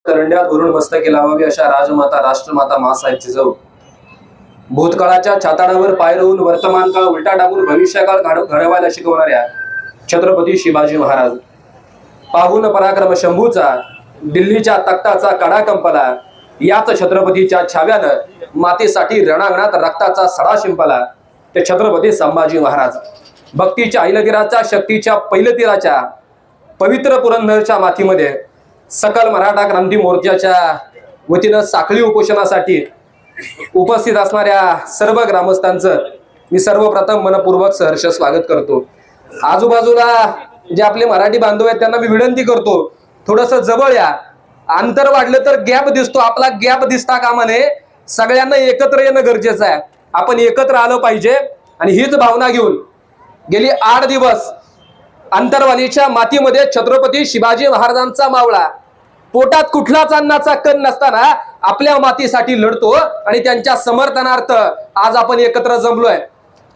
करंड्यात भरून मस्तकी लावावी अशा राजमाता राष्ट्रमाता मासाहेब जिजाऊ भूतकाळाच्या छाताडावर पाय रोवून वर्तमान काळ उलटा टाकून भविष्यकाळ घडवायला शिकवणाऱ्या छत्रपती शिवाजी महाराज पाहून पराक्रम शंभूचा दिल्लीच्या तख्ताचा कडा कंपला याच छत्रपतीच्या छाव्यानं मातेसाठी रणांगणात रक्ताचा सडा शिंपला ते छत्रपती संभाजी महाराज भक्तीच्या ऐलतीराच्या शक्तीच्या पैलतीराच्या पवित्र पुरंदरच्या मातीमध्ये सकल मराठा क्रांती मोर्चाच्या वतीनं साखळी उपोषणासाठी उपस्थित असणाऱ्या सर्व ग्रामस्थांचं मी सर्वप्रथम मनपूर्वक सहर्ष स्वागत करतो। आजूबाजूला जे आपले मराठी बांधव आहेत त्यांना मी विनंती करतो, थोडंसं जवळ या, अंतर वाढलं तर गॅप दिसतो, आपला गॅप दिसता कामा नये। सगळ्यांना एकत्र येणं गरजेचं आहे, आपण एकत्र आलं पाहिजे आणि हीच भावना घेऊन गेली 8 दिवस अंतरवालीच्या मातीमध्ये छत्रपती शिवाजी महाराजांचा मावळा पोटात कुठलाच अन्नाचा कण नसताना आपल्या मातीसाठी लढतो आणि त्यांच्या समर्थनार्थ आज आपण एकत्र जमलोय।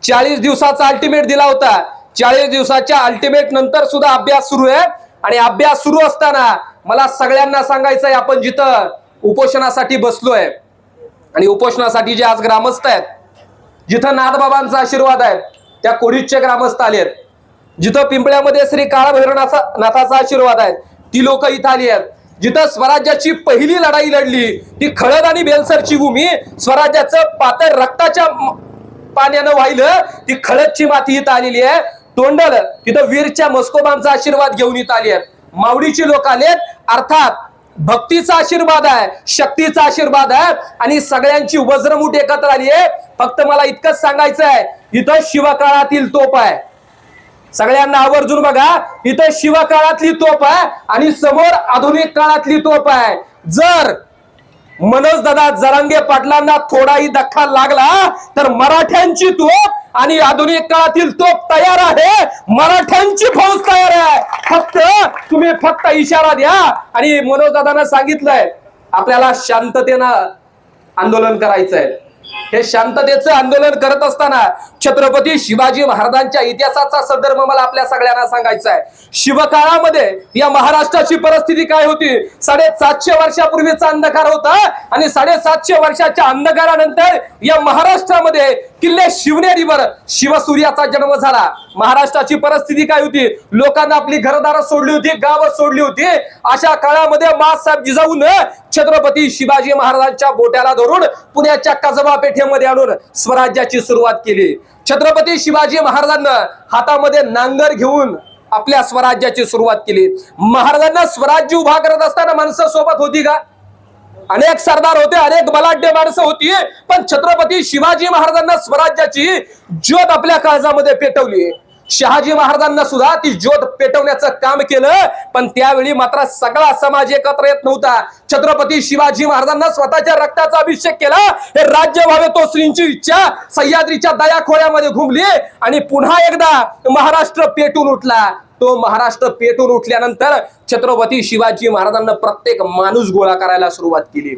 40 दिवसाचा अल्टिमेट दिला होता, 40 दिवसाच्या अल्टिमेट नंतर सुद्धा अभ्यास सुरू आहे आणि अभ्यास सुरू असताना मला सगळ्यांना सांगायचंय, आपण जिथं उपोषणासाठी बसलोय आणि उपोषणासाठी जे आज ग्रामस्थ आहेत, जिथं नाथबाबांचा आशीर्वाद आहे त्या कोडीचे ग्रामस्थ आलेत, जिथं पिंपळ्यामध्ये श्री काळभैरवनाथाचा आशीर्वाद आहे ती लोक इथं आली आहेत, जिथं स्वराज्याची पहिली लढाई लढली ती खळद आणि बेलसरची भूमी स्वराज्याचं पातळ रक्ताच्या पाण्यानं वाहिलं ती खळदची माती इथं आलेली आहे। तोंडल तिथं वीरच्या मस्कोबांचा आशीर्वाद घेऊन इथं आली आहेत, मावडीची लोक आलेत, अर्थात भक्तीचा आशीर्वाद आहे, शक्तीचा आशीर्वाद आहे आणि सगळ्यांची वज्रमुठ एकत्र आली आहे। फक्त मला इतकंच सांगायचं आहे, इथं शिवकाळातील तोप आहे, सगळ्यांना आवर्जून बघा, इथं शिवकाळातली तोप आहे आणि समोर आधुनिक काळातली तोप आहे। जर मनोज दादा जरांगे पाटलांना थोडाही धक्का लागला तर मराठ्यांची तोप आणि आधुनिक काळातील तोप तयार आहे, मराठ्यांची फौज तयार आहे। फक्त तुम्ही फक्त इशारा द्या आणि मनोज दादांना सांगितलंय आपल्याला शांततेनं आंदोलन करायचंय। हे शांततेचं आंदोलन करत असताना छत्रपती शिवाजी महाराजांच्या इतिहासाचा संदर्भ मला आपल्या सगळ्यांना सांगायचा आहे। शिवकाळामध्ये या महाराष्ट्राची परिस्थिती काय होती? 750 वर्षापूर्वीचा अंधकार होता आणि 750 वर्षाच्या अंधकारानंतर या महाराष्ट्रामध्ये किल्ले शिवनेरीवर शिवसूर्याचा जन्म झाला। महाराष्ट्राची परिस्थिती काय होती? लोकांना आपली घरदार सोडली होती, गावं सोडली होती। अशा काळामध्ये मासाहेब जिजाऊन छत्रपती शिवाजी महाराजांच्या बोट्याला धरून पुण्याच्या कसबा पेठेमध्ये आणून स्वराज्याची सुरुवात केली। छत्रपती शिवाजी महाराजांना हातामध्ये नांगर घेऊन आपल्या स्वराज्याची सुरुवात केली। महाराजांना स्वराज्य उभा करत असताना माणसं सोबत होती का? अनेक सरदार होते, अनेक बलाढ्य माणसं होती, पण छत्रपती शिवाजी महाराजांना स्वराज्याची ज्योत आपल्या काळजामध्ये पेटवली। शहाजी महाराजांना सुद्धा ती ज्योत पेटवण्याचं काम केलं, पण त्यावेळी मात्र सगळा समाज एकत्र येत नव्हता। छत्रपती शिवाजी महाराजांना स्वतःच्या रक्ताचा अभिषेक केला, हे राज्य व्हावे तो श्रींची इच्छा सह्याद्रीच्या दयाखोळ्यामध्ये घुमली आणि पुन्हा एकदा महाराष्ट्र पेटून उठला। तो महाराष्ट्र पेटून उठल्यानंतर छत्रपती शिवाजी महाराजांना प्रत्येक माणूस गोळा करायला सुरुवात केली,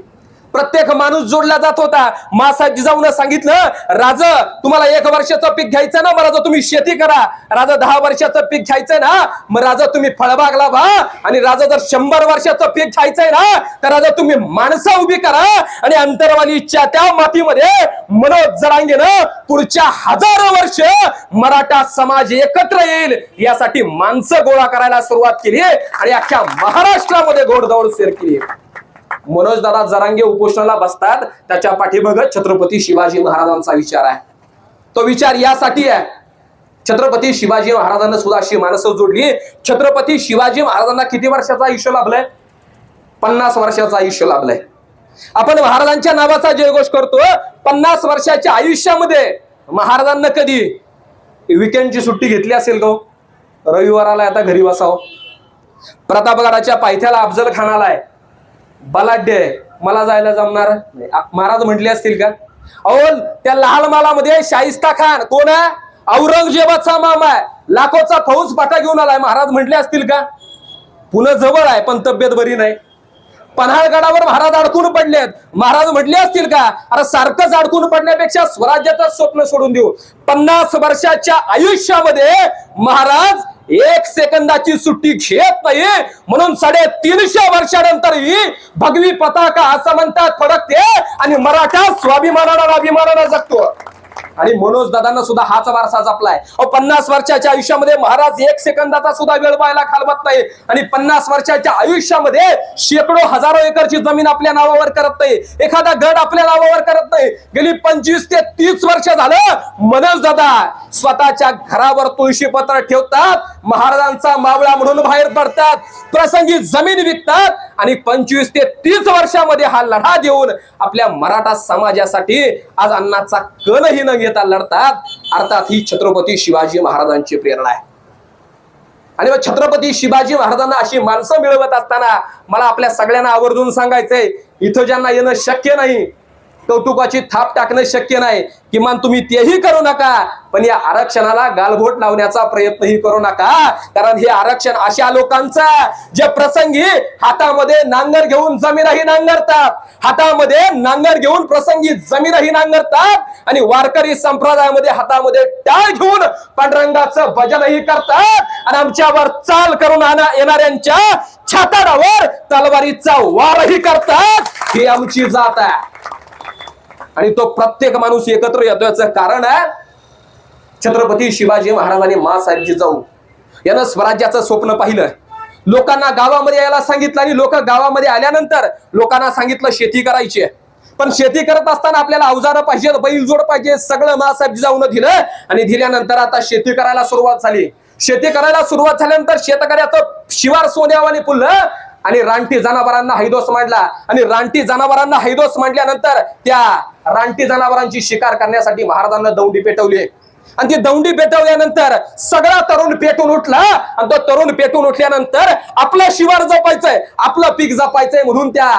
प्रत्येक माणूस जोडला जात होता। मासाहेब जिजाऊनं सांगितलं, राज तुम्हाला 1 वर्षाचं पीक घ्यायचं ना, मग राजा तुम्ही शेती करा। राजा 10 वर्षाचं पीक घ्यायचंय ना, मग राजा तुम्ही फळबाग लावा। आणि राजा जर 100 वर्षाचं पीक घ्यायचंय ना, तर राजा तुम्ही माणसं उभी करा। आणि अंतरवालीच्या त्या मातीमध्ये मनोज जरांगेनं पुढच्या 1000 वर्ष मराठा समाज एकत्र येईल यासाठी माणसं गोळा करायला सुरुवात केली आणि अख्ख्या महाराष्ट्रामध्ये घोडदौड सुरू केली। मनोज दादा जरांगे उपोषणाला बसतात, त्याच्या पाठीमागे छत्रपती शिवाजी महाराजांचा विचार आहे। तो विचार यासाठी आहे, छत्रपती शिवाजी महाराजांना सुद्धा अशी माणसं जोडली। छत्रपती शिवाजी महाराजांना किती वर्षाचं आयुष्य लाभलंय? 50 वर्षाचं आयुष्य लाभलंय। आपण महाराजांच्या नावाचा जयघोष करतो, 50 वर्षाच्या आयुष्यामध्ये महाराजांना कधी विकेंडची सुट्टी घेतली असेल का? रविवाराला आता घरी बसावं, प्रतापगडाच्या पायथ्याला अफजल खान आलाय, बलाढ्य मला जायला जमणार महाराज म्हटले असतील का? अहो त्या लाल मालामध्ये शाहिस्ता खान कोण आहे? औरंगजेबाचा मामा आहे, लाखोचा फौज पाठा घेऊन आलाय, महाराज म्हटले असतील का? पुणे जवळ आहे पण तब्येत बरी नाही, पन्हाळगडावर महाराज अडकून पडलेत, महाराज म्हटले असतील का? अरे सारखंच अडकून पडण्यापेक्षा स्वराज्याचं स्वप्न सोडून देऊ। 50 वर्षाच्या आयुष्यामध्ये महाराज एक सेकंदाची सुट्टी घेत नाही, म्हणून 350 वर्षानंतरही भगवी पताका असं म्हणतात फडकते आणि मराठा स्वाभिमानाला अभिमानाला जगतो. आणि मनोज दादांना सुद्धा हाच वारसा जपलाय. 50 वर्षाच्या आयुष्यामध्ये महाराज एक सेकंदाचा सुद्धा वेळ व्हायला घालवत नाही आणि 50 वर्षाच्या आयुष्यामध्ये शेकडो हजारो एकरची जमीन आपल्या नावावर करत नाही, एखादा गड आपल्या नावावर करत नाही. गेली 25 ते 30 वर्ष झालं मनोज दादा स्वतःच्या घरावर तुळशीपत्र ठेवतात, महाराजांचा मावळा म्हणून बाहेर पडतात, प्रसंगी जमीन विकतात आणि 25 ते 30 वर्षामध्ये हा लढा देऊन आपल्या मराठा समाजासाठी आज अन्नाचा कणही न घेता लढतात. अर्थात ही छत्रपती शिवाजी महाराजांची प्रेरणा आहे. आणि मग छत्रपती शिवाजी महाराजांना अशी माणसं मिळवत असताना मला आपल्या सगळ्यांना आवर्जून सांगायचंय, इथं ज्यांना येणं शक्य नाही, कौतुकाची थाप टाकणं शक्य नाही, किमान तुम्ही तेही करू नका, पण या आरक्षणाला गालबोट लावण्याचा प्रयत्नही करू नका. कारण हे आरक्षण अशा लोकांचा जे प्रसंगी हातामध्ये नांगर घेऊन जमीनही नांगरतात, हातामध्ये नांगर घेऊन प्रसंगी जमीनही नांगरतात आणि वारकरी संप्रदायामध्ये हातामध्ये टाळ घेऊन पांडुरंगाचं भजनही करतात आणि आमच्यावर चाल करून येणाऱ्यांच्या छाताडावर तलवारीचा वारही करतात. ही आमची जात आहे आणि तो प्रत्येक माणूस एकत्र येतो. याचं कारण आहे छत्रपती शिवाजी महाराजांनी माँसाहेब जिजाऊ यानं स्वराज्याचं स्वप्न पाहिलं, लोकांना गावामध्ये यायला सांगितलं आणि लोक गावामध्ये आल्यानंतर लोकांना सांगितलं शेती करायची, पण शेती करत असताना आपल्याला अवजारं पाहिजे, बैलजोड पाहिजे, सगळं माँसाहेब जिजाऊनं दिलं आणि दिल्यानंतर आता शेती करायला सुरुवात झाली. शेती करायला सुरुवात झाल्यानंतर शेतकऱ्याचं शिवार सोन्यावाने फुललं आणि रानटी जनावरांना हैदोस मांडला आणि रानटी जनावरांना हैदोस मांडल्यानंतर त्या रानटी जनावरांची शिकार करण्यासाठी महाराजांना दौंडी पेटवली आणि ती दौंडी पेटवल्यानंतर सगळा तरुण पेटून उठला आणि तो तरुण पेटून उठल्यानंतर आपला शिवार जपायचंय, आपलं पीक जपायचंय म्हणून त्या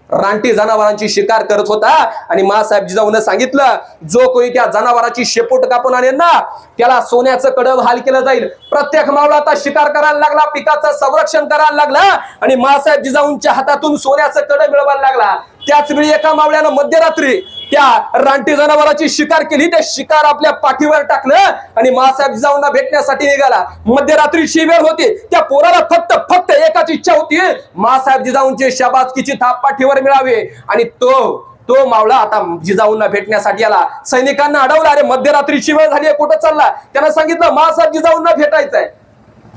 रानटी जनावरांची शिकार करत होता. आणि माँसाहेब जिजाऊने सांगितलं, जो कोणी त्या जनावराची शेपूट कापून आणेल ना त्याला सोन्याचं कडव हाल केलं जाईल. प्रत्येक मावळा आता शिकार करायला लागला, पिकाचं संरक्षण करायला लागला आणि माँसाहेब जिजाऊंच्या हातातून सोन्याचं कडव मिळवायला लागला. त्याच वेळी एका मावळ्यानं मध्यरात्री त्या रानटी जनावराची शिकार केली, ते शिकार आपल्या पाठीवर टाकलं आणि माँसाहेब जिजाऊंना भेटण्यासाठी निघाला. मध्यरात्रीची वेळ होती, त्या पोराला फक्त एकाच इच्छा होती, माँसाहेब जिजाऊंची शाबासकीची थाप पाठीवर मिळावी आणि तो मावळा आता जिजाऊंना भेटण्यासाठी आला. सैनिकांना अडवला, अरे मध्यरात्रीची वेळ झाली, कुठं चालला? त्यानं सांगितलं माँसाहेब जिजाऊंना भेटायचंय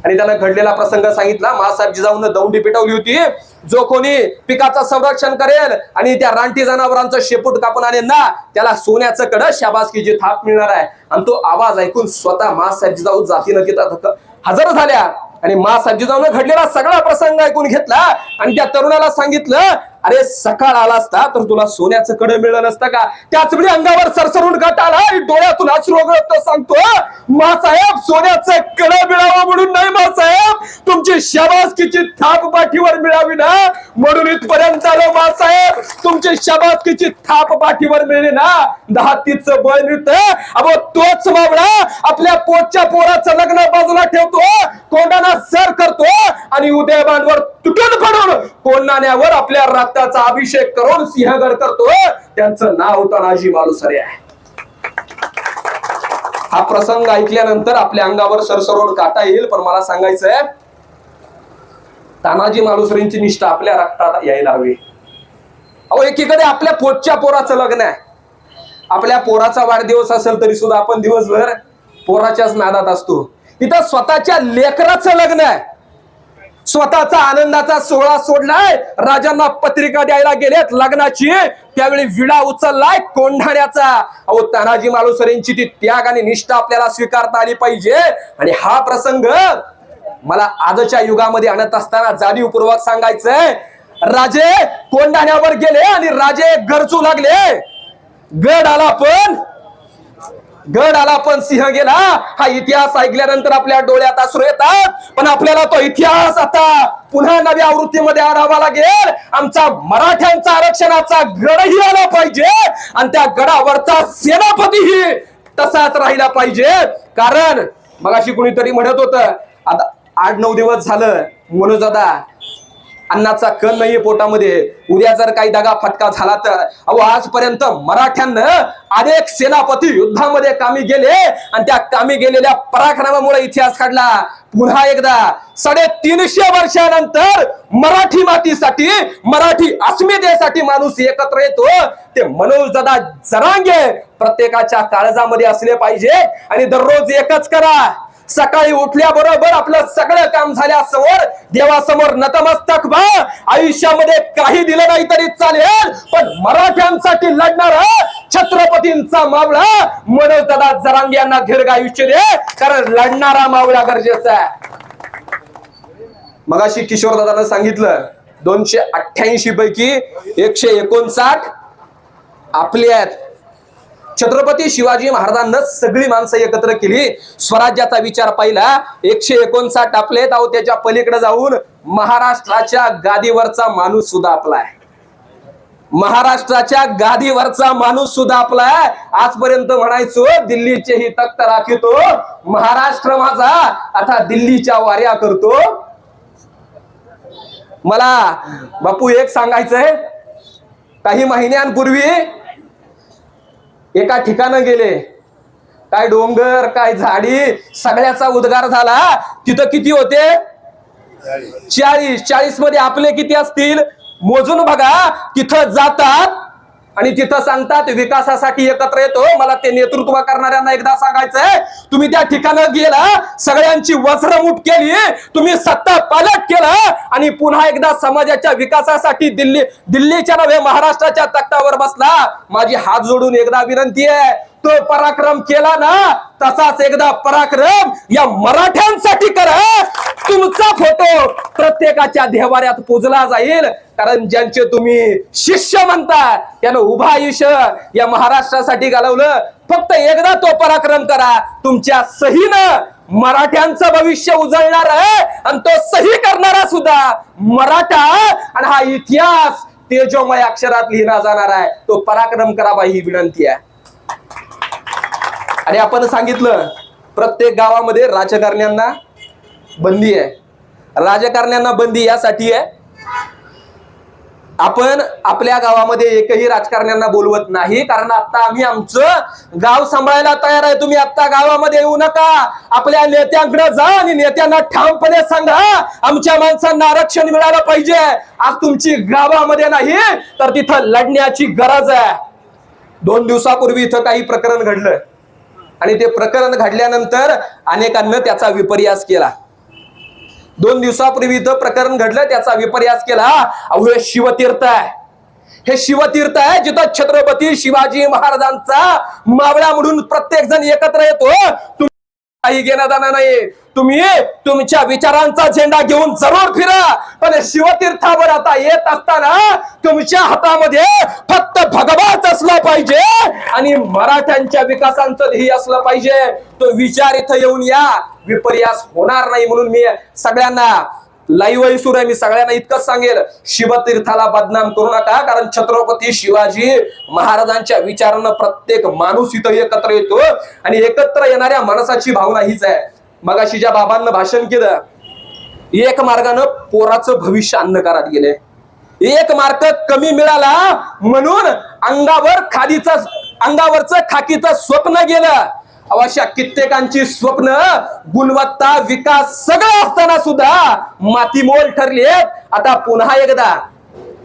आणि त्याला घडलेला प्रसंग सांगितला. माँसाहेब जिजाऊंना दौंडी पेटवली होती, जो कोणी पिकाचं संरक्षण करेल आणि त्या रानटी जनावरांचं शेपूट कापून आणेल ना त्याला सोन्याचं कडं शाबासकीची थाप मिळणार आहे. आणि तो आवाज ऐकून स्वतः माँसाहेब जिजाऊ जातीनं तिथं हजर झाल्या आणि माँसाहेब जिजाऊनं घडलेला सगळा प्रसंग ऐकून घेतला आणि त्या तरुणाला सांगितलं, अरे सकाळ आला असता तर तुला सोन्याचं कडं मिळलं नसतं का? त्याच वेळी अंगावर सरसरून घाट आला, डोळ्यातून अश्रू गळत सांगतो, माँसाहेब सोन्याचं कडं मिळावं म्हणून नाही माँसाहेब, तुमची शाबासकीची थाप पाठीवर मिळावी ना म्हणून इथपर्यंत आलो माँसाहेब. तुमची शाबासकीची थाप पाठीवर मिळली ना 10-30 बळ मिळतं. अहो तोच मावळा आपल्या पोटच्या पोराचं लग्न बाजूला ठेवतो, कोंडाना सर करतो आणि उदयबांवर तुटून पडून कोंडाण्यावर आपल्या रक्ताचा अभिषेक करून सिंहगड करतो. त्यांचं नाव तानाजी मालुसरे आहे. हा प्रसंग ऐकल्यानंतर आपल्या अंगावर सरसरून काटा येईल, पण मला सांगायचंय तानाजी मालुसरेंची निष्ठा आपल्या रक्तात यायला हवी. अहो एकीकडे आपल्या पोटच्या पोराचं लग्न आहे, आपल्या पोराचा वाढदिवस असेल तरी सुद्धा आपण दिवसभर पोराच्याच नादात असतो. इथं स्वतःच्या लेकराचं लग्न आहे, स्वतःचा आनंदाचा सोहळा सोडलाय, राजांना पत्रिका द्यायला गेलेत लग्नाची, त्यावेळी विडा उचललाय कोंढाण्याचा. अहो तानाजी मालुसरेंची ती त्याग आणि निष्ठा आपल्याला स्वीकारता आली पाहिजे. आणि हा प्रसंग मला आजच्या युगामध्ये आणत असताना जाणीवपूर्वक सांगायचंय, राजे कोंढाण्यावर गेले आणि राजे गरजू लागले, गड आला पण सिंह गेला. हा इतिहास ऐकल्यानंतर आपल्या डोळ्यात अश्रू येतात, पण आपल्याला तो इतिहास आता पुन्हा नव्या आवृत्तीमध्ये आणावा लागेल. आमचा मराठ्यांचा आरक्षणाचा गडही आला पाहिजे आणि त्या गडावरचा सेनापतीही तसाच राहिला पाहिजे. कारण मगाशी कुणीतरी म्हणत होतं, आता 8-9 दिवस झालं मनोज दादा अन्नाचा कण नाहीये पोटामध्ये, उद्या जर काही दगा फटका झाला तर अहो आजपर्यंत मराठ्यांना अनेक सेनापती युद्धामध्ये कामी गेले आणि त्या कामी गेलेल्या पराक्रमामुळे इतिहास काढला. पुन्हा एकदा 350 वर्षानंतर मराठी मातीसाठी, मराठी अस्मितेसाठी माणूस एकत्र येतो. ते मनोजदादा जरांगे प्रत्येकाच्या काळजामध्ये असले पाहिजे. आणि दररोज एकच करा, सकाळी उठल्याबरोबर आपलं सगळं काम झाल्यासमोर देवासमोर नतमस्तक व्हा. आयुष्यामध्ये काही दिलं नाही तरी चालेल, पण मराठ्यांसाठी लढणारा छत्रपतींचा मावळा मनोजदादा जरांगे यांना दीर्घ आयुष्य दे, कारण लढणारा मावळा गरजेचा आहे. मगाशी किशोरदादानं सांगितलं 288 पैकी 159 आपले आहेत. छत्रपती शिवाजी महाराजांना सगळी माणसं एकत्र केली, स्वराज्याचा विचार पाहिला. 159 आपलेत. अहो त्याच्या पलीकडे जाऊन महाराष्ट्राच्या गादीवरचा माणूस सुद्धा आपला आहे. महाराष्ट्राच्या गादीवरचा माणूस सुद्धा आपला आहे. आजपर्यंत म्हणायचो दिल्लीचे ही तख्त राखितो, महाराष्ट्र माझा आता दिल्लीच्या वाऱ्या करतो. मला बापू एक सांगायचंय, काही महिन्यांपूर्वी एका ठिकाणं गेले, काय डोंगर काय झाडी सगळ्याचा उद्गार झाला. तिथं किती होते? 40 मध्ये आपले किती असतील मोजून बघा. तिथं जातात आणि तिथं सांगतात विकासासाठी एकत्र येतो. मला ते नेतृत्व करणाऱ्यांना एकदा सांगायचंय, तुम्ही त्या ठिकाणी गेला, सगळ्यांची वज्रमुठ केली, तुम्ही सत्ता पालट केला आणि पुन्हा एकदा समाजाच्या विकासासाठी दिल्लीच्या नव्हे महाराष्ट्राच्या तख्तावर बसला. माझी हात जोडून एकदा विनंती आहे, तो पराक्रम केला ना, तसाच एकदा पराक्रम या मराठ्यांसाठी करा. तुमचा फोटो प्रत्येकाच्या देवाऱ्यात पूजला जाईल, कारण ज्यांचे तुम्ही शिष्य म्हणता त्यानं उभा आयुष्य या महाराष्ट्रासाठी घालवलं. फक्त एकदा तो पराक्रम करा, तुमच्या सहीनं मराठ्यांचं भविष्य उजळणार आहे आणि तो सही करणारा सुद्धा मराठा. आणि हा इतिहास तेजोमय अक्षरात लिहिला जाणार आहे. तो पराक्रम करावा ही विनंती आहे. आणि आपण सांगितलं प्रत्येक गावामध्ये राजकारण्यांना बंदी आहे. राजकारण्यांना बंदी यासाठी आहे, आपण आपल्या गावामध्ये एकही राजकारण्यांना बोलवत नाही, कारण आता आम्ही आमचं गाव सांभाळायला तयार आहे. तुम्ही आता गावामध्ये येऊ नका, आपल्या नेत्यांकडे जा आणि नेत्यांना ठामपणे सांगा आमच्या माणसांना आरक्षण मिळालं पाहिजे. आज तुमची गावामध्ये नाही तर तिथं लढण्याची गरज आहे. 2 दिवसापूर्वी इथं काही प्रकरण घडलं आणि ते प्रकरण घडल्यानंतर अनेकांना त्याचा विपर्यास केला. 2 दिवसापूर्वी इथं प्रकरण घडलं, त्याचा विपर्यास केला. अहो हे शिवतीर्थ आहे, हे शिवतीर्थ आहे जिथं छत्रपती शिवाजी महाराजांचा मावळा म्हणून प्रत्येक जण एकत्र येतो. काही घेणं देणं नाही, तुम्ही तुमच्या विचारांचा झेंडा घेऊन जरूर फिरा, पण शिवतीर्थावर आता येत असताना तुमच्या हातामध्ये फक्त भगवाच असला पाहिजे आणि मराठ्यांच्या विकासांचं ध्येय असलं पाहिजे. तो विचार इथं येऊन या, विपर्यास होणार नाही. म्हणून मी सगळ्यांना लाईव्ह सुरू आहे, मी सगळ्यांना इतकंच सांगेल, शिवतीर्थाला बदनाम करू नका, कारण छत्रपती शिवाजी महाराजांच्या विचारांना प्रत्येक माणूस इथं एकत्र येतो आणि एकत्र येणाऱ्या माणसाची भावना हीच आहे. मगाशी ज्या बाबांना भाषण केलं, एक मार्गानं पोराचं भविष्य अंधकारात गेले, एक मार्क कमी मिळाला म्हणून अंगावरचं खाकीचं स्वप्न गेलं. अशा कित्येकांची स्वप्न, गुणवत्ता, विकास सगळं असताना सुद्धा मातीमोल ठरलेत. आता पुन्हा एकदा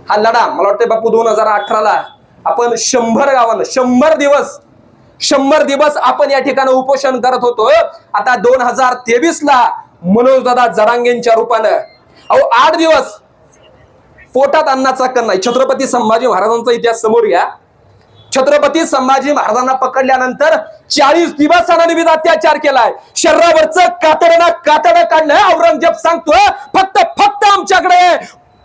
हा लढा, मला वाटतं बापू 2018ला आपण 100 गावांना 100 दिवस आपण या ठिकाणी उपोषण करत होतो. आता 2023ला मनोजदादा जरांगेंच्या रूपानं अहो 8 दिवस पोटात अन्नाचा कण नाही. छत्रपती संभाजी महाराजांचा इतिहास समोर घ्या. छत्रपती संभाजी महाराजांना पकडल्यानंतर 40 दिवसांनी अत्याचार केलाय, शरीरावरचं कातडं काढलंय. औरंगजेब सांगतोय फक्त आमच्याकडे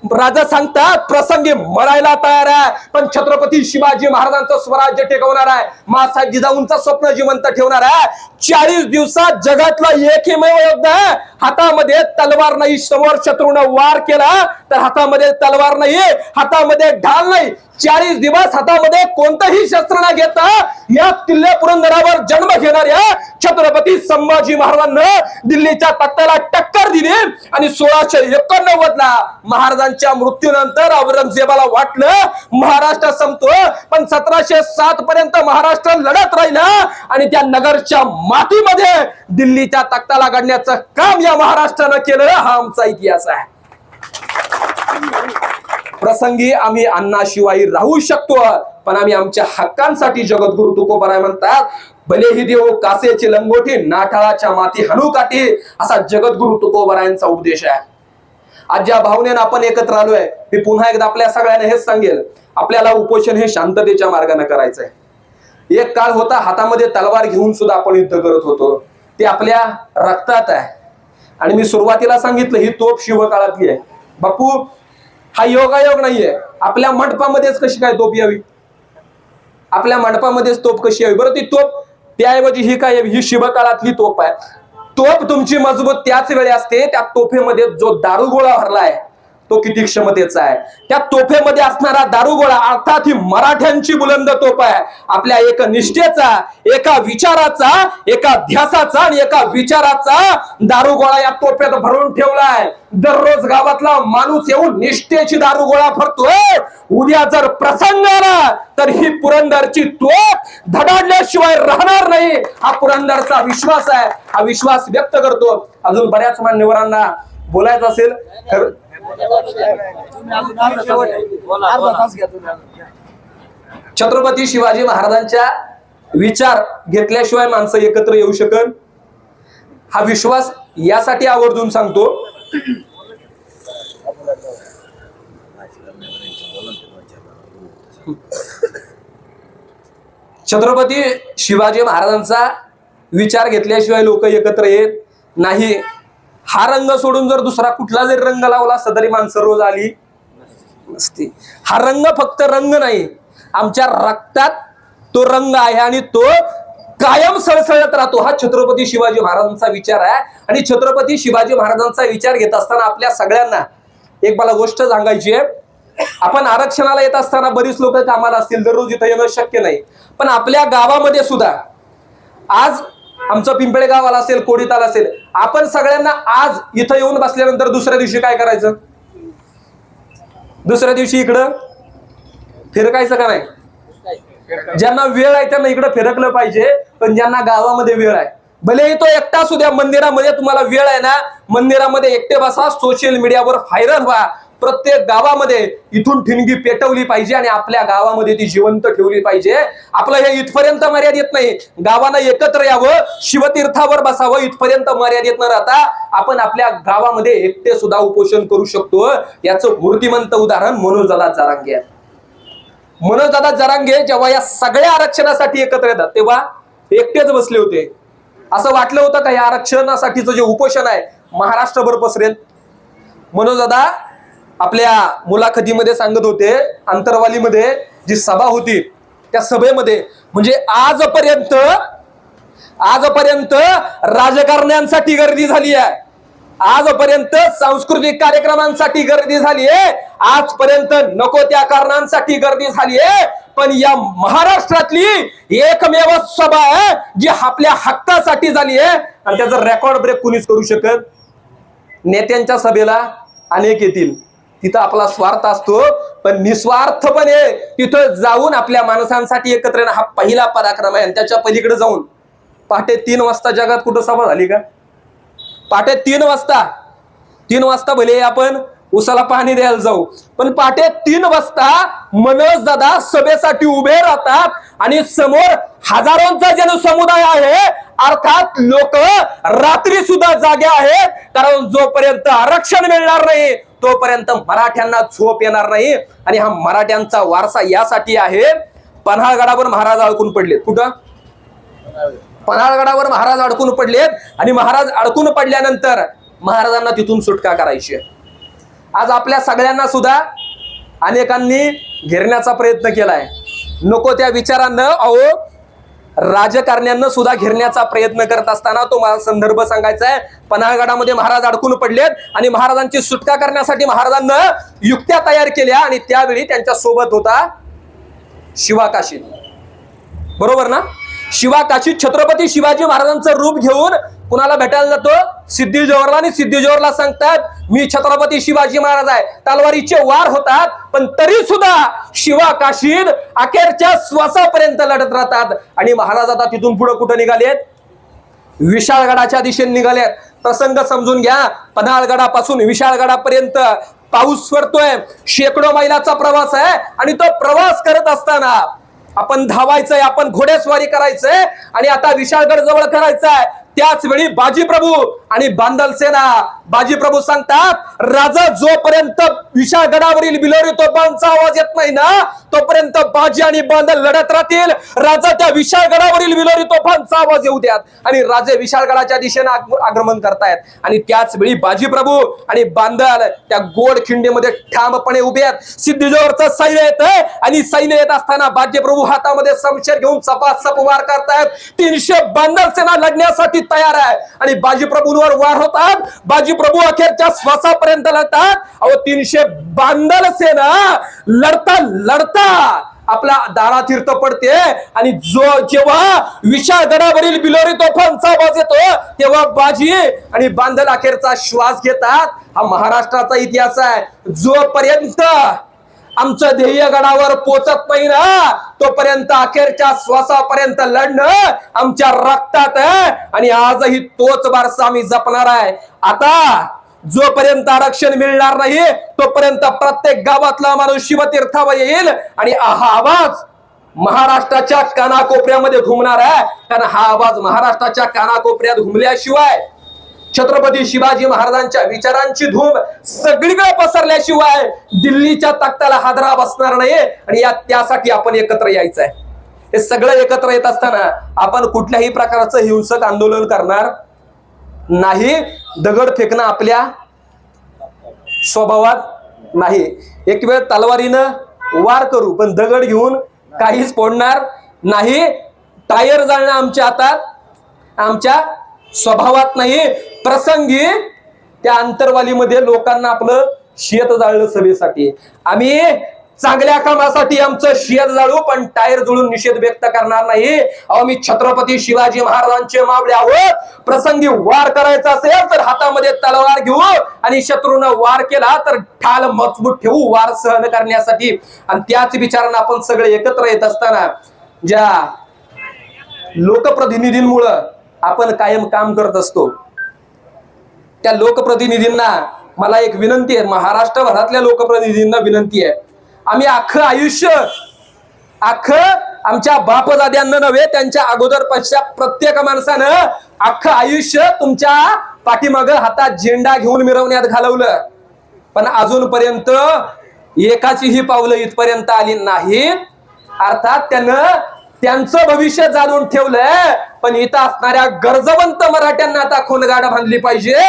राजा सांगतात प्रसंगी मरायला तयार आहे, पण छत्रपती शिवाजी महाराजांचं स्वराज्य टिकवणार आहे, मासाहेब जिजाऊंचं स्वप्न जिवंत ठेवणार आहे. 40 दिवसात जगातला एकमेव योद्धा, हातामध्ये तलवार नाही, समोर शत्रूनं वार केला तर हातामध्ये तलवार नाही, हातामध्ये ढाल नाही, 40 दिवस हातामध्ये कोणतंही शस्त्र न घेता या किल्ले पुरंदरावर जन्म घेणाऱ्या छत्रपती संभाजी महाराजांना दिल्लीच्या तख्ताला टक्कर दिली आणि 1689 ला महाराजांच्या मृत्यूनंतर औरंगजेबाला वाटलं महाराष्ट्र संपतो, पण 1707 पर्यंत महाराष्ट्र लढत राहिला आणि त्या नगरच्या मातीमध्ये दिल्लीच्या तख्ताला गाडण्याचं काम या महाराष्ट्रानं केलं. हा आमचा इतिहास आहे. प्रसंगी आम्ही अन्नाशिवाय राहू शकतो, पण आम्ही आमच्या हक्कांसाठी जगद्गुरु तुकोबाराय म्हणतात, भलेही देव कासेची लंगोटी नाठाळाच्या माती हणू काठी, असा जगद्गुरु तुकोबारायांचा उपदेश आहे. आज ज्या भावनेनं आपण एकत्र आलोय, मी पुन्हा एकदा आपल्या सगळ्यांना हेच सांगेल, आपल्याला उपोषण हे शांततेच्या मार्गाने करायचंय. एक काळ होता हातामध्ये तलवार घेऊन सुद्धा आपण युद्ध करत होतो, ते आपल्या रक्तात आहे. आणि मी सुरुवातीला सांगितलं ही तोप शिवकाळातली आहे. बापू, हा योगायोग नाहीये. आपल्या मंडपामध्येच कशी काय तोप यावी? आपल्या मंडपामध्येच तोप कशी यावी? बरं, ती तोप त्याऐवजी ही काय यावी? ही शिवकाळातली तोप आहे. तोप तुमची मजबूत त्याच वेळी असते त्या तोफेमध्ये जो दारुगोळा भरलाय तो किती क्षमतेचा आहे. त्या तोफेमध्ये असणारा दारुगोळा अर्थात ही मराठ्यांची बुलंद तोफ आहे. आपल्या एका निष्ठेचा, एका विचाराचा, एका ध्यासाचा आणि एका विचाराचा दारुगोळा या तोफेत भरून ठेवलाय. दररोज गावातला माणूस येऊन निष्ठेची दारुगोळा भरतोय. उद्या जर प्रसंग आला तर ही पुरंदरची तोफ धडाडल्याशिवाय राहणार नाही. हा पुरंदरचा विश्वास आहे. हा विश्वास व्यक्त करतो. अजून बऱ्याच मान्यवरांना बोलायचं असेल तर छत्रपती शिवाजी महाराजांच्या विचार घेतल्याशिवाय माणसं एकत्र येऊ शकत. हा विश्वास यासाठी आवर्जून सांगतो, छत्रपती शिवाजी महाराजांचा विचार घेतल्याशिवाय लोक एकत्र येत नाही. हा रंग सोडून जर दुसरा कुठला जरी रंग लावला असता तरी माणसं रोज आली नसती. हा रंग फक्त रंग नाही, आमच्या रक्तात तो रंग आहे आणि तो कायम सळसळत राहतो. हा छत्रपती शिवाजी महाराजांचा विचार आहे. आणि छत्रपती शिवाजी महाराजांचा विचार घेत असताना आपल्या सगळ्यांना एक मला गोष्ट सांगायची आहे. आपण आरक्षणाला येत असताना बरीच लोक कामाला असतील, दररोज इथं येणं शक्य नाही, पण आपल्या गावामध्ये सुद्धा आज आमचं पिंपळेगाव आला असेल, कोडीताल असेल, आपण सगळ्यांना आज इथं येऊन बसल्यानंतर दुसऱ्या दिवशी काय करायचं? दुसऱ्या दिवशी इकडं फिरकायचं का नाही? ज्यांना वेळ आहे त्यांना इकडं फिरकलं पाहिजे, पण ज्यांना गावामध्ये वेळ आहे, भले तो एकटा सुद्धा मंदिरामध्ये तुम्हाला वेळ आहे ना, मंदिरामध्ये एकटे बसा, सोशल मीडियावर व्हायरल व्हा. प्रत्येक गावामध्ये इथून ठिणगी पेटवली पाहिजे आणि आपल्या गावामध्ये ती जिवंत ठेवली पाहिजे. आपलं हे इथपर्यंत मर्यादित नाही, गावानं एकत्र यावं, शिवतीर्थावर बसावं, इथपर्यंत मर्यादित न राहता आपण आपल्या गावामध्ये एकटे सुद्धा उपोषण करू शकतो. याचं मूर्तिमंत उदाहरण मनोजदादा जरांगे आहे. मनोजदादा जरांगे जेव्हा या सगळ्या आरक्षणासाठी एकत्र येतात तेव्हा एकटेच बसले होते. असं वाटलं होतं का या आरक्षणासाठीचं जे उपोषण आहे महाराष्ट्रभर पसरेल? मनोजदादा आपल्या मुलाखतीमध्ये सांगत होते, अंतरवालीमध्ये जी सभा होती त्या सभेमध्ये म्हणजे आजपर्यंत राजकारण्यांसाठी गर्दी झाली आहे, आजपर्यंत सांस्कृतिक कार्यक्रमांसाठी गर्दी झाली आहे, आजपर्यंत नको त्या कारणांसाठी गर्दी झाली आहे, पण या महाराष्ट्रातली एकमेव सभा आहे जी आपल्या हक्कासाठी झाली आहे आणि त्याचा रेकॉर्ड ब्रेक कुणीच करू शकत. नेत्यांच्या सभेला अनेक येतील, तिथं आपला स्वार्थ असतो, पण निस्वार्थपणे तिथं जाऊन आपल्या माणसांसाठी एकत्र येणं हा पहिला पराक्रम आहे. आणि त्याच्या पलीकडे जाऊन पहाटे 3 वाजता जगात कुठं सभा झाली का? पहाटे 3 वाजता भले आपण उसाला पाणी द्यायला जाऊ, पण पहाटे 3 वाजता मनोजदादा सभेसाठी उभे राहतात आणि समोर हजारोंचा जनसमुदाय आहे. अर्थात लोक रात्री सुद्धा जागे आहेत, कारण जोपर्यंत आरक्षण मिळणार नाही तोपर्यंत मराठ्यांना झोप येणार नाही. आणि हा मराठ्यांचा वारसा यासाठी आहे. पन्हाळगडावर महाराज अडकून पडलेत. कुठं? पन्हाळगडावर महाराज अडकून पडलेत आणि महाराज अडकून पडल्यानंतर महाराजांना तिथून सुटका करायची. आज आपल्या सगळ्यांना सुद्धा अनेकांनी घेरण्याचा प्रयत्न केलाय. नको त्या विचारांना राजकारण्यांना सुद्धा घेरण्याचा प्रयत्न करत असताना तो मला संदर्भ सांगायचा आहे. पन्हाळगडामध्ये महाराज अडकून पडलेत आणि महाराजांची सुटका करण्यासाठी महाराजांना युक्त्या तयार केल्या आणि त्यावेळी त्यांच्या सोबत होता शिवाकाशीत, बरोबर ना? शिवाकाशीत छत्रपती शिवाजी महाराजांचं रूप घेऊन कुणाला भेटायला जातो? सिद्धी जोहरला. आणि सिद्धी जोहरला सांगतात मी छत्रपती शिवाजी महाराज आहे. तलवारीचे वार होतात पण तरी सुद्धा शिवाकाशीत अखेरच्या श्वासापर्यंत लढत राहतात. आणि महाराज आता तिथून पुढे कुठे निघालेत? विशाळगडाच्या दिशेने निघालेत. प्रसंग समजून घ्या. पन्हाळगडापासून विशाळगडापर्यंत पाऊस पडतोय. शेकडो मैलाचा प्रवास आहे. आणि तो प्रवास करत असताना आपण धावायचंय, आपण घोडेस्वारी करायचंय आणि आता विशाळगड जवळ करायचंय. त्याच वेळी बाजीप्रभू आणि बांदल सेना, बाजीप्रभू सांगतात राजा जोपर्यंत विशाळगडावरील बिलोरी तोफांचा आवाज येत नाही ना तोपर्यंत बाजी आणि बांदल लढत राहतील. राजा त्या विशाळगडावरील बिलोरी तोफांचा आवाज येऊ द्यात. आणि राजे विशाळगडाच्या दिशेने आक्रमण करतायत. आणि त्याच वेळी बाजीप्रभू आणि बांदल त्या गोड खिंडीमध्ये ठामपणे उभे आहेत. सिद्धी जोहरचं सैन्य येत आहे आणि सैन्य येत असताना बाजीप्रभू हातामध्ये शमशेर घेऊन सपासप वार करतायत. 300 बांदल सेना लढण्यासाठी तयार आहे. आणि बाजीप्रभूंवर वार होतात. बाजीप्रभू अखेरच्या श्वासापर्यंत लढतात. अहो 300 बांदल सेना लढता लढता आपला दारा तीर्थ पडते. आणि जेव्हा विशाळगडावरील बिलोरी तोफांचा आवाज येतो तेव्हा बाजी आणि बांदल अखेरचा श्वास घेतात. हा महाराष्ट्राचा इतिहास आहे. जोपर्यंत आमचं ध्येय गडावर पोचत नाही ना तोपर्यंत अखेरच्या श्वासापर्यंत लढणं आमच्या रक्तात आहे. आणि आजही तोच वारसा आम्ही जपणार आहे. आता जोपर्यंत आरक्षण मिळणार नाही तोपर्यंत प्रत्येक गावातला माणूस शिवतीर्थावर येईल आणि हा आवाज महाराष्ट्राच्या कानाकोपऱ्यामध्ये घुमणार आहे. कारण हा आवाज महाराष्ट्राच्या कानाकोपऱ्यात घुमल्याशिवाय छत्रपती शिवाजी महाराजांच्या विचारांची धूम सगळीकडे पसरल्याशिवाय दिल्लीच्या तख्ताला हादरा बसणार नाही. आणि त्यासाठी आपण एकत्र यायचं आहे. हे सगळं एकत्र येत असताना आपण कुठल्याही प्रकारचं हिंसक आंदोलन करणार नाही. दगड फेकणं आपल्या स्वभावात नाही. एक वेळ तलवारीनं वार करू पण दगड घेऊन काहीच फोडणार नाही. टायर जाळणं आमच्या हातात, आमच्या स्वभावात नाही. प्रसंगी त्या अंतरवालीमध्ये लोकांना आपलं शेत जाळलं सभेसाठी. आम्ही चांगल्या कामासाठी आमचं शेत जाळू पण टायर जुळून निषेध व्यक्त करणार नाही. अहो मी छत्रपती शिवाजी महाराजांचे मावळे आहोत. प्रसंगी वार करायचा असेल तर हातामध्ये तलवार घेऊ आणि शत्रूनं वार केला तर ठाल मजबूत ठेवू वार सहन करण्यासाठी. आणि त्याच विचारांना आपण सगळे एकत्र येत असताना ज्या लोकप्रतिनिधींमुळं आपण कायम काम करत असतो त्या लोकप्रतिनिधींना मला एक विनंती आहे. महाराष्ट्रभरातल्या लोकप्रतिनिधींना विनंती आहे. आम्ही अख्खं आयुष्य आमच्या बापदाद्यांना नव्हे त्यांच्या अगोदर पश्चात प्रत्येक माणसानं अख्खं आयुष्य तुमच्या पाठीमागं हातात झेंडा घेऊन मिरवण्यात घालवलं पण अजूनपर्यंत एकाचीही पावलं इथपर्यंत आली नाहीत. अर्थात त्यानं त्यांचं भविष्य जाणून ठेवलंय पण इथं असणाऱ्या गरजवंत मराठ्यांना आता खोनगाड बांधली पाहिजे.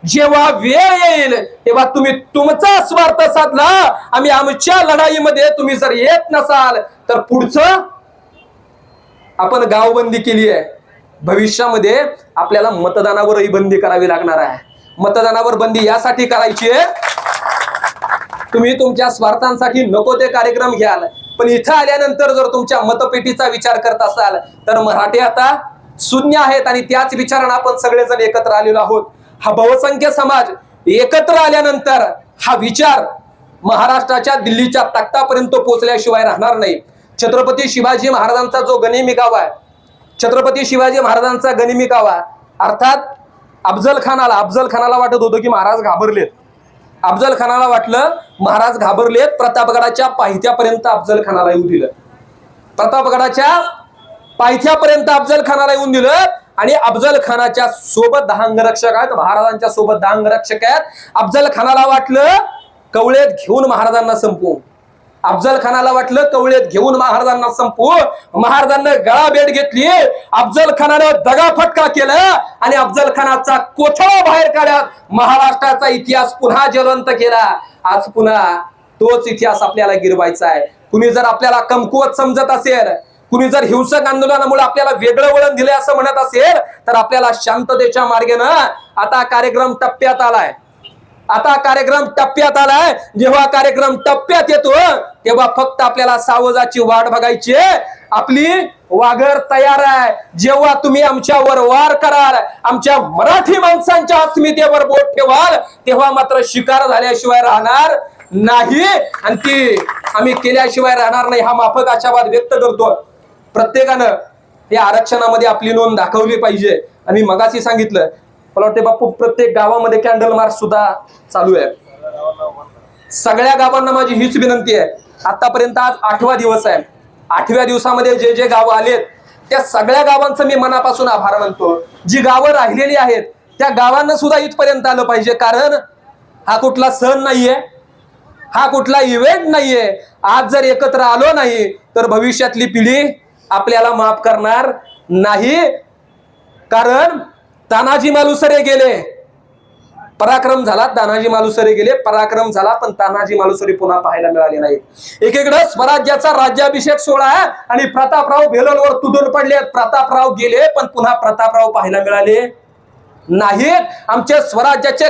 जेव्हा वेळ येईल तेव्हा तुम्ही तुमचा स्वार्थ साधला. आम्ही आमच्या लढाईमध्ये तुम्ही जर येत नसाल तर पुढचं आपण गावबंदी केली आहे. भविष्यामध्ये आपल्याला मतदानावरही बंदी करावी लागणार आहे. मतदानावर बंदी यासाठी करायची आहे तुम्ही तुमच्या स्वार्थांसाठी नको ते कार्यक्रम घ्याल पण इथं आल्यानंतर जर तुमच्या मतपेटीचा विचार करत असाल तर मराठी आता शून्य आहेत. आणि त्याच विचारानं आपण सगळेजण एकत्र आलेलो आहोत. हा बहुसंख्य समाज एकत्र आल्यानंतर हा विचार महाराष्ट्राच्या दिल्लीच्या तख्तापर्यंत पोहोचल्याशिवाय राहणार नाही. छत्रपती शिवाजी महाराजांचा जो गनिमी कावा आहे, छत्रपती शिवाजी महाराजांचा गनिमी कावा अर्थात अफजल खानाला वाटत होतं की महाराज घाबरलेत. अफजल खानाला वाटलं महाराज घाबरलेत. प्रतापगडाच्या पायथ्यापर्यंत अफजल खानाला येऊन दिलं. प्रतापगडाच्या पायथ्यापर्यंत अफजल खानाला येऊन दिलं. आणि अफजल खानाच्या सोबत 10 अंगरक्षक आहेत. महाराजांच्या सोबत 10 अंगरक्षक आहेत. अफजल खानाला वाटलं कवळेत घेऊन महाराजांना संपवू. अफजल खानाला वाटलं कवळेत घेऊन महाराजांना संपवू. महाराजांना गळाभेट घेतली. अफजल खानानं दगाफटका केला आणि अफजल खानाचा कोथळा बाहेर काढत महाराष्ट्राचा इतिहास पुन्हा ज्वलंत केला. आज पुन्हा तोच इतिहास आपल्याला गिरवायचा आहे. कुणी जर आपल्याला कमकुवत समजत असेल, कुणी जर हिंसक आंदोलनामुळे आपल्याला वेगळं वळण दिले असं म्हणत असेल तर आपल्याला शांततेच्या मार्गाने आता कार्यक्रम टप्प्यात आलाय. जेव्हा कार्यक्रम टप्प्यात येतो तेव्हा फक्त आपल्याला सावजाची वाट बघायची आपली वाघर तयार आहे। जेव्हा तुम्ही आमच्यावर वार कराल, आमच्या मराठी माणसांच्या अस्मितेवर बोट ठेवाल, तेव्हा मात्र शिकार झाल्याशिवाय राहणार नाही आणि ती आम्ही केल्याशिवाय राहणार नाही हा माफक आशावाद व्यक्त करतो। प्रत्येकानं या आरक्षणामध्ये आपली नोंद दाखवली पाहिजे। आणि मगाशी सांगितलं, मला वाटते बापू प्रत्येक गावामध्ये कॅन्डल मार्च सुद्धा चालू आहे। सगळ्या गावांना माझी हीच विनंती आहे, आतापर्यंत आज 8वा दिवस आहे, 8व्या दिवसामध्ये जे जे गाव आलेत त्या सगळ्या गावांचं मी मनापासून आभार मानतो। जी गावं राहिलेली आहेत त्या गावांना सुद्धा इथपर्यंत आलं पाहिजे, कारण हा कुठला सण नाहीये, हा कुठला इव्हेंट नाहीये। आज जर एकत्र आलो नाही तर भविष्यातली पिढी आपल्याला माफ करणार नाही, कारण तानाजी मालुसरे गेले, पराक्रम झाला, तानाजी मालुसरे गेले, पराक्रम झाला, पण तानाजी मालुसरे पुन्हा पाहायला मिळाले नाही। एकीकडे स्वराज्याचा राज्याभिषेक सोहळा आणि प्रतापराव भेलोलवर तुटून पडले, प्रतापराव गेले पण पुन्हा प्रतापराव पाहायला मिळाले नाहीत। आमचे स्वराज्याचे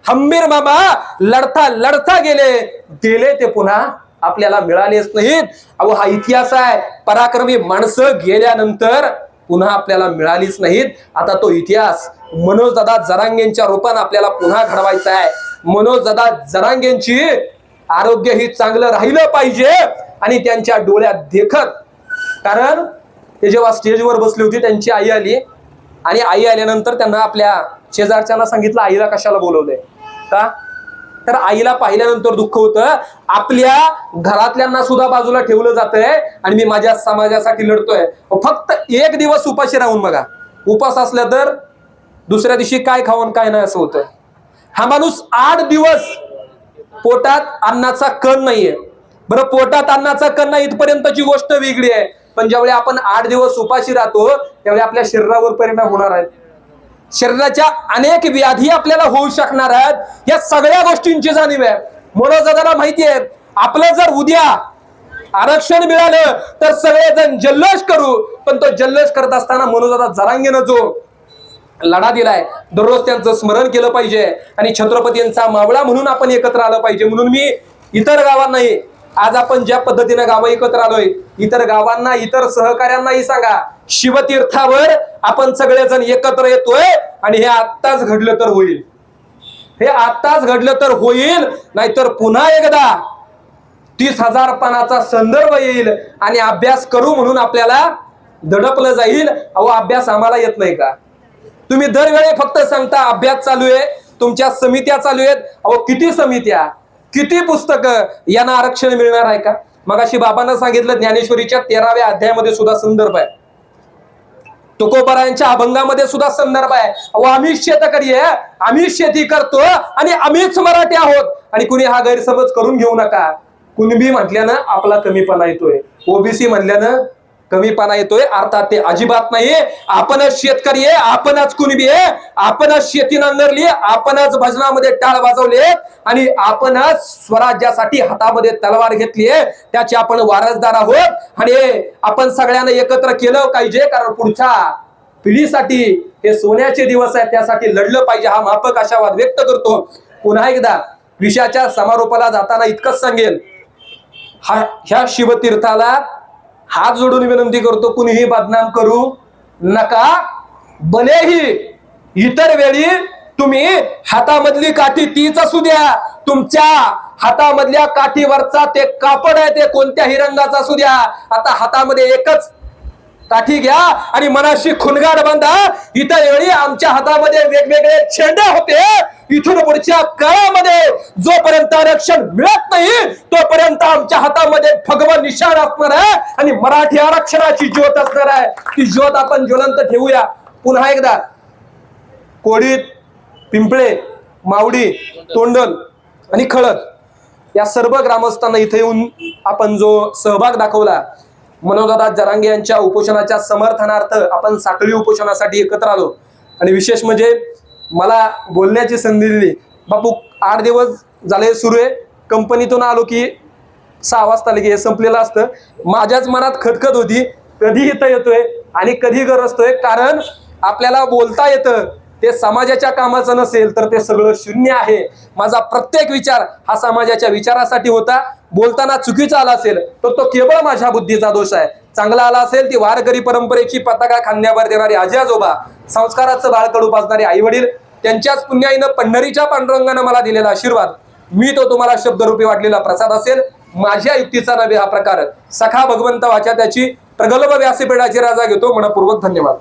हंबीर मामा लढता लढता गेले ते पुन्हा आपल्याला मिळालेच नाहीत। अहो हा इतिहास आहे, पराक्रमी माणसं गेल्यानंतर पुन्हा आपल्याला मिळालीच नाहीत। आता तो इतिहास मनोजदादा जरांगेंच्या रूपाने आपल्याला पुन्हा घडवायचा आहे। मनोजदादा जरांगेंची आरोग्य ही चांगलं राहिलं पाहिजे आणि त्यांच्या डोळ्यात देखत, कारण ते जेव्हा स्टेजवर बसली होती त्यांची आई आली आणि आई आल्यानंतर त्यांना आपल्या शेजारच्यांना सांगितलं आईला कशाला बोलवलंय का, तर आईला पाहिल्यानंतर दुःख होतं, आपल्या घरातल्यांना सुद्धा बाजूला ठेवलं जातंय आणि मी माझ्या समाजासाठी लढतोय। फक्त एक दिवस उपाशी राहून बघा, उपास असल्या तर दुसऱ्या दिवशी काय खाऊन काय नाही असं होतं। हा माणूस 8 दिवस पोटात अन्नाचा कण नाहीये। बरं पोटात अन्नाचा कण नाही इथपर्यंतची गोष्ट वेगळी आहे, पण ज्यावेळी आपण 8 दिवस उपाशी राहतो त्यावेळी आपल्या शरीरावर परिणाम होणार आहेत, शरीराच्या अनेक व्याधी आपल्याला होऊ शकणार आहेत। या सगळ्या गोष्टींची जाणीव आहे। मनोजदादाला माहिती आहे, आपलं जर उद्या आरक्षण मिळालं तर सगळेजण जल्लोष करू, पण तो जल्लोष करत असताना मनोजदादा जरांगेनं जो लढा दिलाय दररोज त्यांचं स्मरण केलं पाहिजे आणि छत्रपतींचा मावळा म्हणून आपण एकत्र आलं पाहिजे। म्हणून मी इतर गावांनाही, आज आपण ज्या पद्धतीने गाव एकत्र आलोय, इतर गावांना, इतर सहकार्यांनाही सांगा, शिवतीर्थावर आपण सगळेजण एकत्र येतोय आणि हे आत्ताच घडलं तर होईल, हे आत्ताच घडलं तर होईल, नाहीतर पुन्हा एकदा 30,000 पानाचा संदर्भ येईल आणि अभ्यास करू म्हणून आपल्याला दडपलं जाईल। अहो अभ्यास आम्हाला येत नाही का? तुम्ही दरवेळी फक्त सांगता अभ्यास चालू आहे, तुमच्या समित्या चालू आहेत। अहो किती समित्या, किती पुस्तकं, यांना आरक्षण मिळणार आहे का? मगाशी बाबांना सांगितलं ज्ञानेश्वरीच्या 13व्या अध्यायामध्ये सुद्धा संदर्भ आहे, तुकोबारायांच्या अभंगामध्ये सुद्धा संदर्भ आहे। अहो आम्ही शेतकरी आहे, आम्ही शेती करतो आणि आम्हीच मराठी आहोत आणि कुणी हा गैरसमज करून घेऊ नका। कुणबी म्हटल्यानं आपला कमीपणा येतोय, ओबीसी म्हणल्यानं कमीपणा येतोय, अर्थात ते अजिबात नाही। आपणच शेतकरी आहे, आपणच कुणबी आहे, आपणच शेती नांगरली, आपणच भजनामध्ये टाळ वाजवले आणि आपणच स्वराज्यासाठी हातामध्ये तलवार घेतली आहे, त्याचे आपण वारसदार आहोत आणि आपण सगळ्यांना एकत्र केलं पाहिजे, कारण पुढच्या पिढीसाठी हे सोन्याचे दिवस आहेत, त्यासाठी लढलं पाहिजे हा माफक आशावाद व्यक्त करतो। पुन्हा एकदा विषयाच्या समारोपाला जाताना इतकंच सांगेल, ह्या शिवतीर्थाला हात जोडून विनंती करतो, कुणीही बदनाम करू नका। भलेही इतर वेळी तुम्ही हातामधली काठी तीच असू द्या, तुमच्या हातामधल्या काठीवरचा ते कापड आहे ते कोणत्याही रंगाचा असू द्या, आता हातामध्ये एकच काठी घ्या आणि मनाशी खुणगाड बांधा। इतर वेळी आमच्या हातामध्ये वेगवेगळे झेंडे होते, इथून पुढच्या काळामध्ये जोपर्यंत आरक्षण मिळत नाही तोपर्यंत आमच्या हातामध्ये भगवा निशाण असणार आहे आणि मराठी आरक्षणाची ज्योत असणार आहे। ती ज्योत आपण ज्वलंत ठेवूया। पुन्हा एकदा कोडीत, पिंपळे, मावडी, तोंडल आणि खळद या सर्व ग्रामस्थांना इथे येऊन आपण जो सहभाग दाखवला, मनोजदादा जरांगे यांच्या उपोषणाच्या समर्थनार्थ आपण साखळी उपोषणासाठी एकत्र आलो आणि विशेष म्हणजे मला बोलण्याची संधी दिली। बापू 8 दिवस झाले सुरू आहे, कंपनीतून आलो की 6 वाजता लगे हे संपलेलं असतं। माझ्याच मनात खटखट होती, कधी इथं येतोय आणि कधी गरजतोय, कारण आपल्याला बोलता येतं ते समाजाच्या कामाचं नसेल तर ते सगळं शून्य आहे. माझा प्रत्येक विचार हा समाजाच्या विचारासाठी होता. बोलताना चुकीचा आला असेल तर तो केवळ माझ्या बुद्धीचा दोष आहे. चांगला आला असेल ती वारकरी परंपरेची पताका खांद्यावर देणारी आजी आजोबा, संस्काराचं बाळकडू पाजणारे आई वडील, त्यांच्याच पुण्याईनं पंढरीच्या पांडुरंगानं मला दिलेला आशीर्वाद, मी तो तुम्हाला शब्दरूपी वाटलेला प्रसाद असेल. माझ्या युक्तीचा नव्हे हा प्रकार. सखा भगवंत वाचा त्याची प्रगल्भ व्यासपीठाची राजा घेतो. मनपूर्वक धन्यवाद.